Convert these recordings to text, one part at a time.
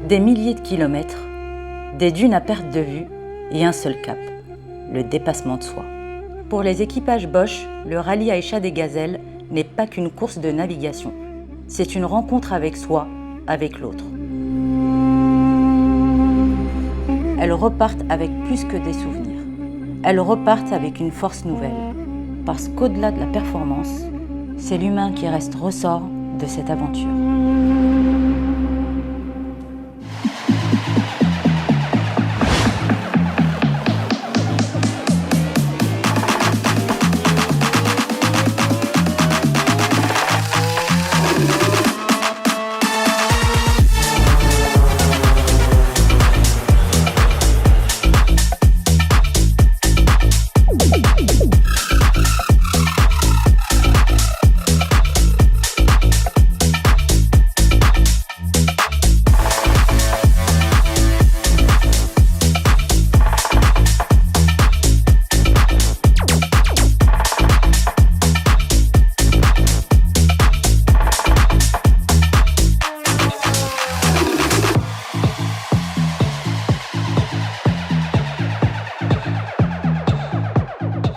Des milliers de kilomètres, des dunes à perte de vue et un seul cap, le dépassement de soi. Pour les équipages Bosch, le rallye Aïcha des Gazelles n'est pas qu'une course de navigation. C'est une rencontre avec soi, avec l'autre. Elles repartent avec plus que des souvenirs. Elles repartent avec une force nouvelle. Parce qu'au-delà de la performance, c'est l'humain qui reste ressort de cette aventure.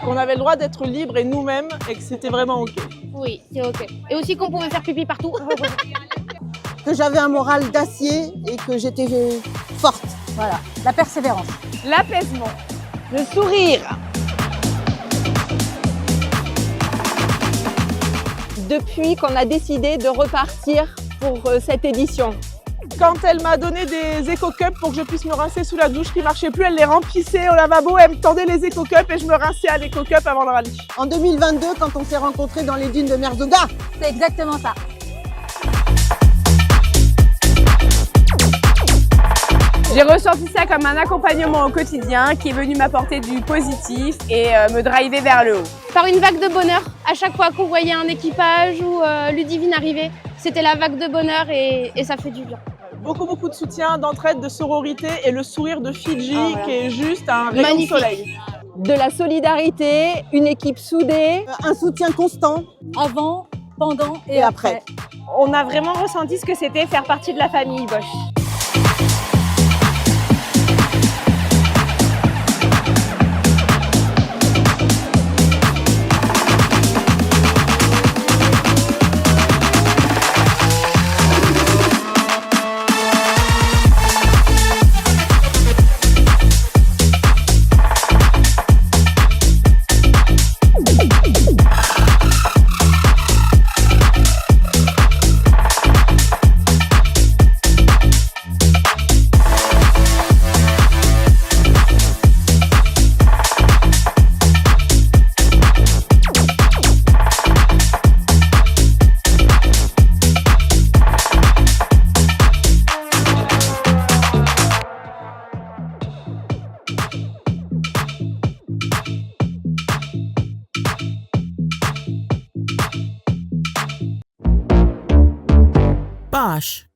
Qu'on avait le droit d'être libre et nous-mêmes et que c'était vraiment OK. Oui, c'est OK. Et aussi qu'on pouvait faire pipi partout. Que j'avais un moral d'acier et que j'étais forte. Voilà, la persévérance. L'apaisement, le sourire. Depuis qu'on a décidé de repartir pour cette édition. Quand elle m'a donné des éco-cups pour que je puisse me rincer sous la douche qui marchait plus, elle les remplissait au lavabo, elle me tendait les éco-cups et je me rinçais à l'éco-cup avant le rallye. En 2022, quand on s'est rencontrés dans les dunes de Merzouga. C'est exactement ça. J'ai ressenti ça comme un accompagnement au quotidien qui est venu m'apporter du positif et me driver vers le haut. Par une vague de bonheur, à chaque fois qu'on voyait un équipage ou Ludivine arriver, c'était la vague de bonheur et ça fait du bien. Beaucoup de soutien, d'entraide, de sororité et le sourire de Fidji qui est juste un rayon de Magnifique. soleil. De la solidarité, une équipe soudée. Un soutien constant. Avant, pendant et après. On a vraiment ressenti ce que c'était faire partie de la famille Bosch. Bosch.